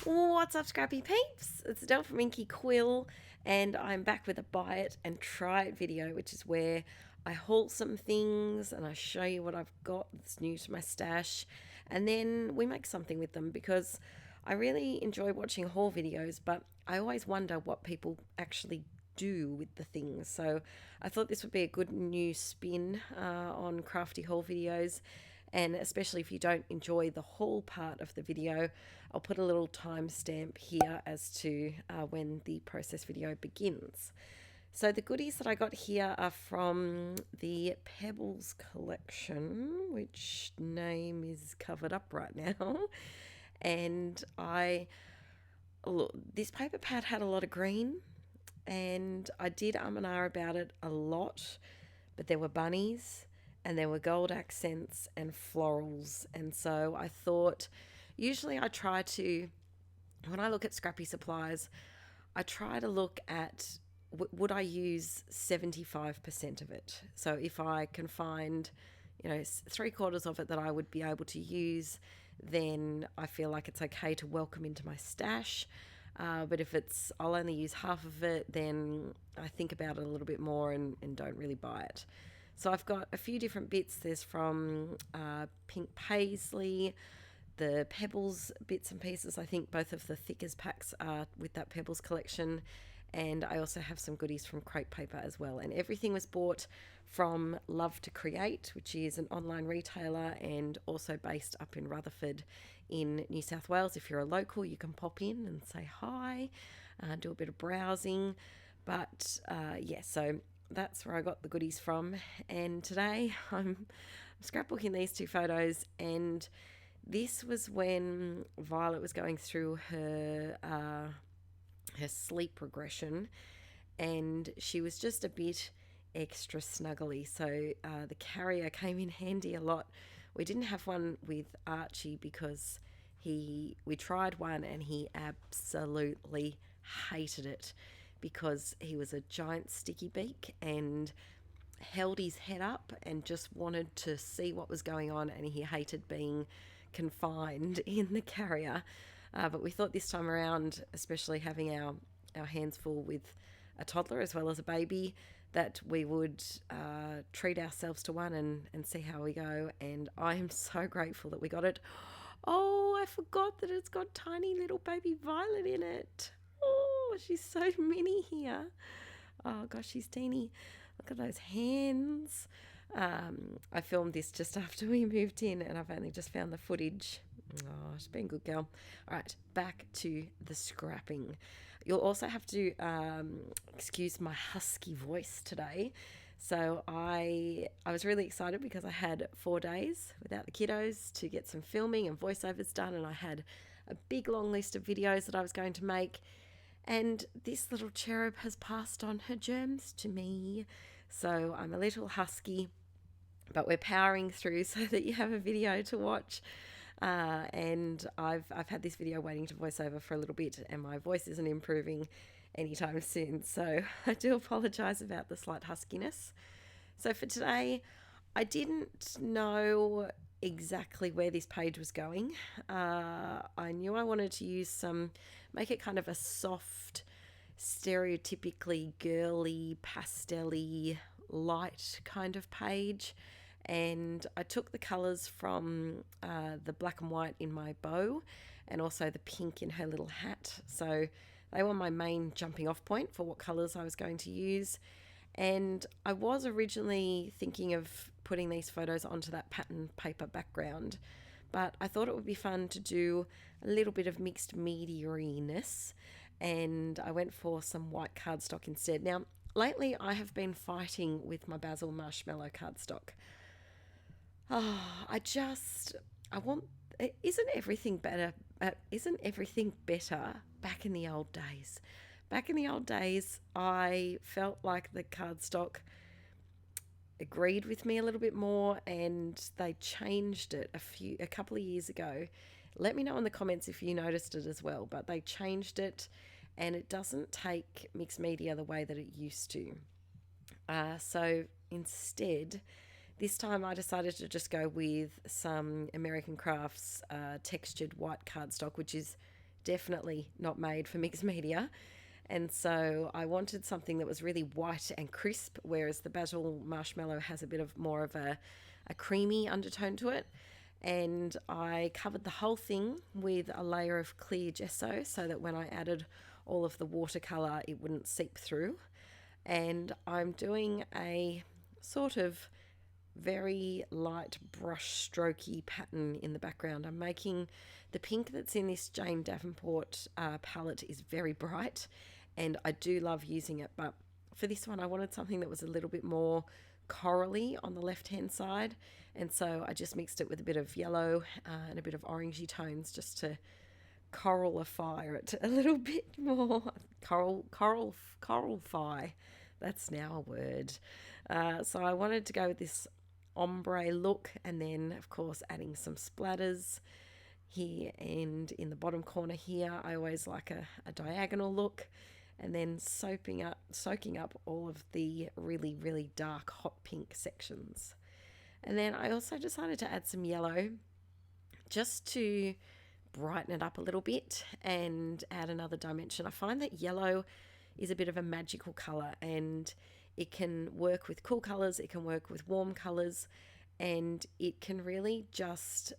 What's up, Scrappy peeps? It's Adele from Inkie Quill, and I'm back with a buy it and try it video, which is where I haul some things and I show you what I've got that's new to my stash, and then we make something with them because I really enjoy watching haul videos, but I always wonder what people actually do with the things. So I thought this would be a good new spin on crafty haul videos, and especially if you don't enjoy the haul part of the video, I'll put a little timestamp here as to when the process video begins. So the goodies that I got here are from the Pebbles collection, which name is covered up right now. And look, this paper pad had a lot of green, and I did and ah about it a lot, but there were bunnies and there were gold accents and florals. And so I thought, usually I try to, when I look at scrappy supplies, I try to look at would I use 75% of it. So if I can find, 3/4 of it that I would be able to use, then I feel like it's okay to welcome into my stash. But if I'll only use half of it, then I think about it a little bit more and don't really buy it. So I've got a few different bits. There's from pink paisley, the Pebbles bits and pieces. I think both of the thickest packs are with that Pebbles collection. And I also have some goodies from crepe paper as well. And everything was bought from Love to Create, which is an online retailer and also based up in Rutherford in New South Wales. If you're a local, you can pop in and say hi, do a bit of browsing. But so that's where I got the goodies from. And today I'm scrapbooking these two photos, and this was when Violet was going through her sleep regression, and she was just a bit extra snuggly. So the carrier came in handy a lot. We didn't have one with Archie because we tried one and he absolutely hated it because he was a giant sticky beak and held his head up and just wanted to see what was going on, and he hated being confined in the carrier. But we thought this time around, especially having our hands full with a toddler as well as a baby, that we would treat ourselves to one and see how we go. And I am so grateful that we got it. Oh, I forgot that it's got tiny little baby Violet in it. Oh, she's so mini here. Oh gosh, she's teeny. Look at those hands. I filmed this just after we moved in, and I've only just found the footage. Oh, she's been a good girl. All right, back to the scrapping. You'll also have to excuse my husky voice today. So I was really excited because I had 4 days without the kiddos to get some filming and voiceovers done, and I had a big long list of videos that I was going to make. And this little cherub has passed on her germs to me. So I'm a little husky, but we're powering through so that you have a video to watch. And I've had this video waiting to voice over for a little bit, and my voice isn't improving anytime soon. So I do apologise about the slight huskiness. So for today, I didn't know exactly where this page was going. I knew I wanted to make it kind of a soft, stereotypically girly, pastel-y, light kind of page. And I took the colours from the black and white in my bow and also the pink in her little hat. So they were my main jumping off point for what colours I was going to use. And I was originally thinking of putting these photos onto that pattern paper background, but I thought it would be fun to do a little bit of mixed media-ness, and I went for some white cardstock instead. Now, lately I have been fighting with my Basil Marshmallow cardstock. Isn't everything better? Isn't everything better back in the old days? Back in the old days, I felt like the cardstock agreed with me a little bit more, and they changed it a couple of years ago. Let me know in the comments if you noticed it as well, but they changed it, and it doesn't take mixed media the way that it used to. So instead, this time I decided to just go with some American Crafts textured white cardstock, which is definitely not made for mixed media. And so I wanted something that was really white and crisp, whereas the basil marshmallow has a bit of more of a creamy undertone to it. And I covered the whole thing with a layer of clear gesso so that when I added all of the watercolour, it wouldn't seep through. And I'm doing a sort of very light brush strokey pattern in the background. I'm making the pink that's in this Jane Davenport palette is very bright, and I do love using it, but for this one I wanted something that was a little bit more corally on the left hand side, and so I just mixed it with a bit of yellow and a bit of orangey tones just to coralify it a little bit more. Coralify, that's now a word. So I wanted to go with this ombre look, and then of course adding some splatters here, and in the bottom corner here I always like a diagonal look, and then soaking up all of the really dark hot pink sections. And then I also decided to add some yellow just to brighten it up a little bit and add another dimension. I find that yellow is a bit of a magical colour, and it can work with cool colours, it can work with warm colours, and it can really just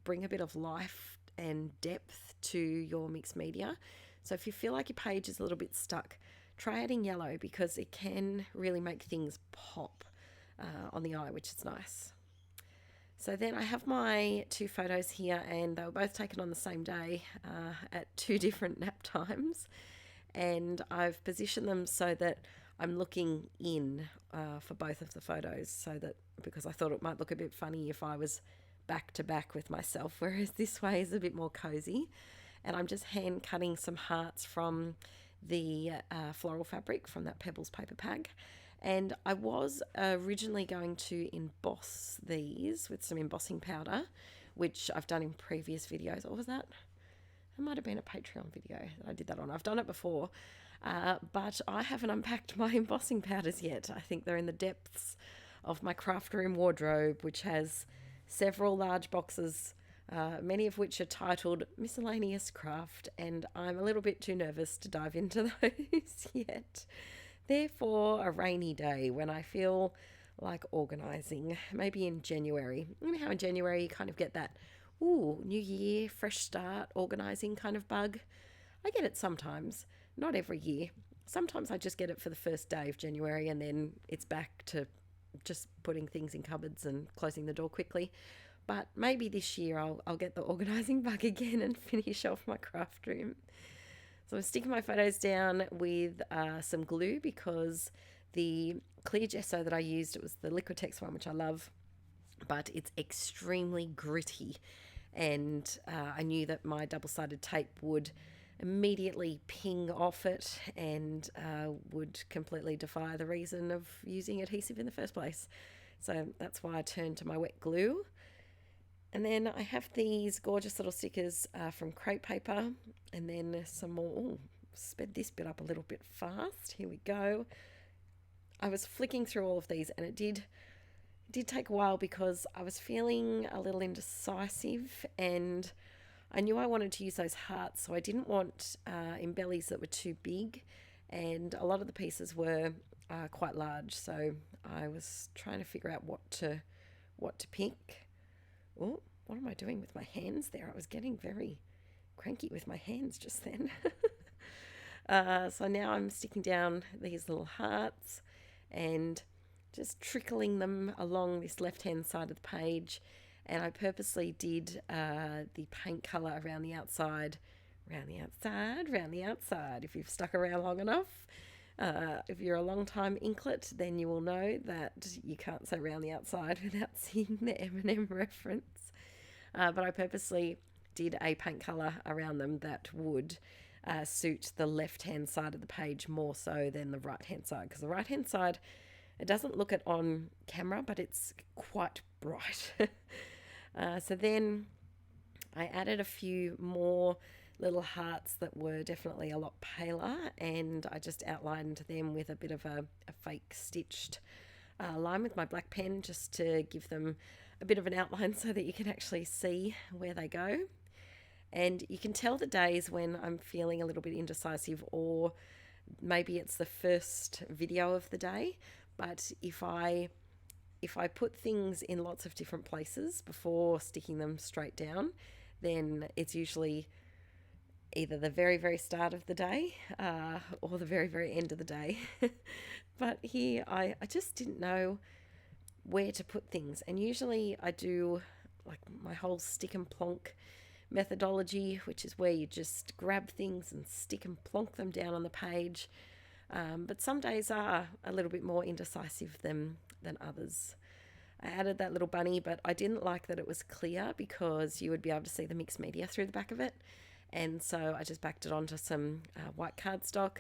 bring a bit of life and depth to your mixed media. So if you feel like your page is a little bit stuck, try adding yellow, because it can really make things pop on the eye, which is nice. So then I have my two photos here, and they were both taken on the same day at two different nap times, and I've positioned them so that I'm looking in for both of the photos, so that, because I thought it might look a bit funny if I was back to back with myself, whereas this way is a bit more cozy. And I'm just hand cutting some hearts from the floral fabric from that Pebbles paper pack. And I was originally going to emboss these with some embossing powder, which I've done in previous videos. Or was that? It might have been a Patreon video that I did that on. I've done it before, but I haven't unpacked my embossing powders yet. I think they're in the depths of my craft room wardrobe, which has several large boxes, many of which are titled Miscellaneous Craft, and I'm a little bit too nervous to dive into those yet. Therefore, a rainy day when I feel like organising, maybe in January. You know how in January you kind of get that, ooh, new year, fresh start, organising kind of bug? I get it sometimes, not every year. Sometimes I just get it for the first day of January, and then it's back to just putting things in cupboards and closing the door quickly. But maybe this year I'll get the organising bug again and finish off my craft room. So I'm sticking my photos down with some glue, because the clear gesso that I used, it was the Liquitex one, which I love, but it's extremely gritty, and I knew that my double-sided tape would immediately ping off it and would completely defy the reason of using adhesive in the first place. So that's why I turned to my wet glue. And then I have these gorgeous little stickers from crepe paper, and then some more. Ooh, sped this bit up a little bit fast. Here we go. I was flicking through all of these, and it did take a while, because I was feeling a little indecisive, and I knew I wanted to use those hearts, so I didn't want embellies that were too big, and a lot of the pieces were quite large, so I was trying to figure out what to pick. Oh, what am I doing with my hands there? I was getting very cranky with my hands just then. So now I'm sticking down these little hearts and just trickling them along this left-hand side of the page. And I purposely did the paint colour around the outside. If you've stuck around long enough. If you're a long-time inklet, then you will know that you can't say round the outside without seeing the M&M reference. But I purposely did a paint colour around them that would suit the left-hand side of the page more so than the right-hand side, because the right-hand side, it doesn't look it on camera, but it's quite bright. So then I added a few more little hearts that were definitely a lot paler, and I just outlined them with a bit of a fake stitched line with my black pen, just to give them a bit of an outline so that you can actually see where they go. And you can tell the days when I'm feeling a little bit indecisive, or maybe it's the first video of the day. But if I put things in lots of different places before sticking them straight down, then it's usually either the very, very start of the day or the very, very end of the day. But here I just didn't know where to put things. And usually I do like my whole stick and plonk methodology, which is where you just grab things and stick and plonk them down on the page. But some days are a little bit more indecisive than others. I added that little bunny, but I didn't like that it was clear because you would be able to see the mixed media through the back of it. And so I just backed it onto some white cardstock.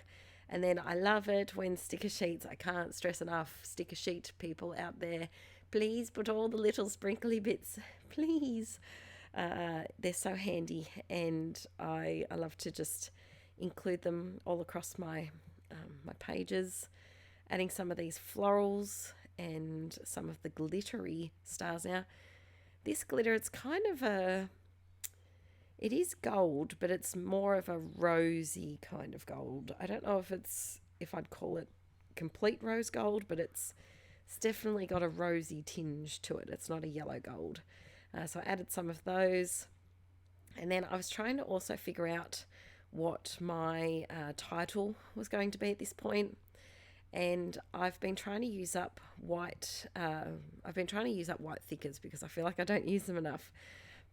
And then I love it when sticker sheets, I can't stress enough, sticker sheet people out there, please put all the little sprinkly bits, please. They're so handy, and I love to just include them all across my pages, adding some of these florals and some of the glittery stars. Now, this glitter, it's kind of it is gold, but it's more of a rosy kind of gold. I don't know if I'd call it complete rose gold, but it's definitely got a rosy tinge to it. It's not a yellow gold. So I added some of those. And then I was trying to also figure out what my title was going to be at this point. And I've been trying to use up white thickers because I feel like I don't use them enough.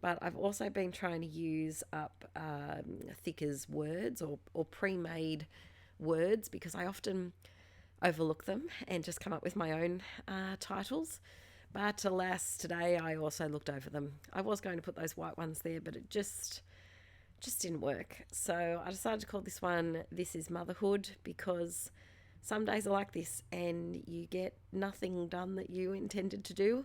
But I've also been trying to use up thickers words or pre-made words, because I often overlook them and just come up with my own titles. But alas, today I also looked over them. I was going to put those white ones there, but it just didn't work. So I decided to call this one "This is Motherhood," because some days are like this and you get nothing done that you intended to do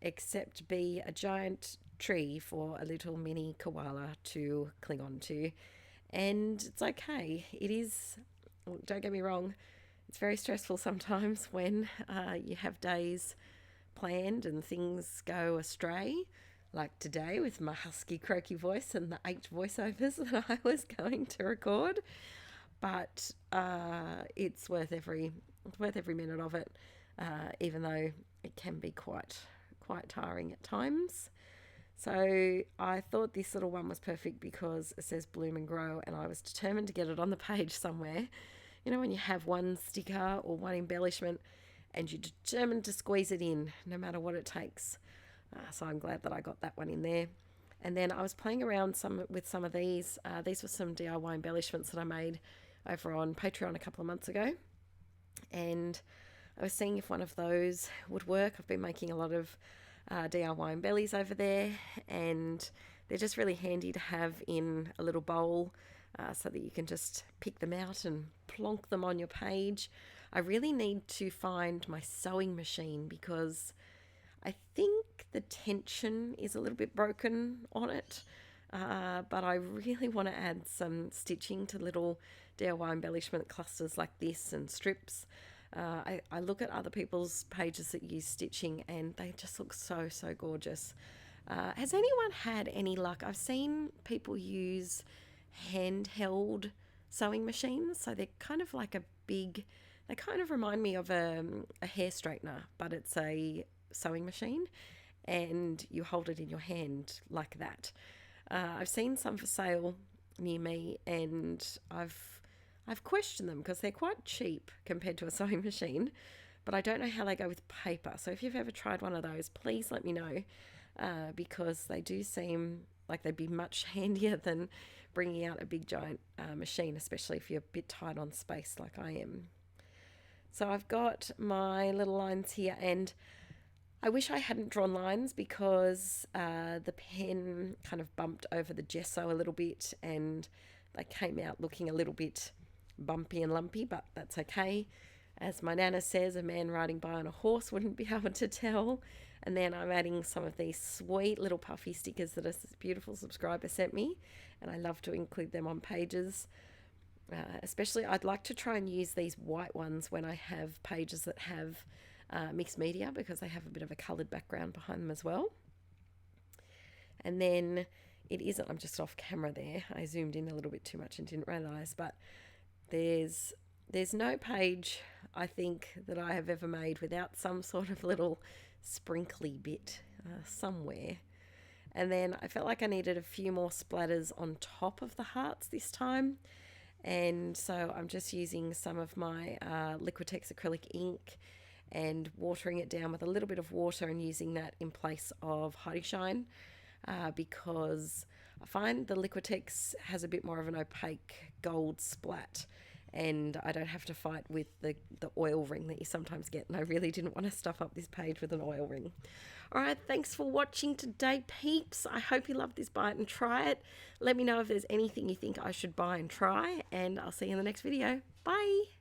except be a giant tree for a little mini koala to cling on to. And it's okay. It is, don't get me wrong, it's very stressful sometimes when you have days planned and things go astray, like today with my husky croaky voice and the 8 voiceovers that I was going to record. But it's worth every minute of it, even though it can be quite tiring at times. So I thought this little one was perfect because it says bloom and grow, and I was determined to get it on the page somewhere. You know, when you have one sticker or one embellishment and you're determined to squeeze it in no matter what it takes. So I'm glad that I got that one in there. And then I was playing around with some of these. These were some DIY embellishments that I made over on Patreon a couple of months ago. And I was seeing if one of those would work. I've been making a lot of DIY embellies over there, and they're just really handy to have in a little bowl so that you can just pick them out and plonk them on your page. I really need to find my sewing machine because I think the tension is a little bit broken on it, but I really want to add some stitching to little DIY embellishment clusters like this and strips. I look at other people's pages that use stitching and they just look so gorgeous. Has anyone had any luck? I've seen people use handheld sewing machines, so they're kind of like they kind of remind me of a hair straightener, but it's a sewing machine and you hold it in your hand like that. I've seen some for sale near me, and I've questioned them because they're quite cheap compared to a sewing machine, but I don't know how they go with paper. So if you've ever tried one of those, please let me know, because they do seem like they'd be much handier than bringing out a big giant machine, especially if you're a bit tight on space like I am. So I've got my little lines here, and I wish I hadn't drawn lines because the pen kind of bumped over the gesso a little bit and they came out looking a little bit bumpy and lumpy, but that's okay. As my nana says, a man riding by on a horse wouldn't be able to tell. And then I'm adding some of these sweet little puffy stickers that a beautiful subscriber sent me, and I love to include them on pages. Especially I'd like to try and use these white ones when I have pages that have mixed media, because they have a bit of a coloured background behind them as well. And then it isn't, I'm just off camera there. I zoomed in a little bit too much and didn't realise, but there's no page, I think, that I have ever made without some sort of little sprinkly bit somewhere. And then I felt like I needed a few more splatters on top of the hearts this time. And so I'm just using some of my Liquitex acrylic ink and watering it down with a little bit of water and using that in place of Heidi Shine, because I find the Liquitex has a bit more of an opaque gold splat, and I don't have to fight with the oil ring that you sometimes get, and I really didn't want to stuff up this page with an oil ring. Alright, thanks for watching today, peeps. I hope you love this bite and try it. Let me know if there's anything you think I should buy and try, and I'll see you in the next video. Bye!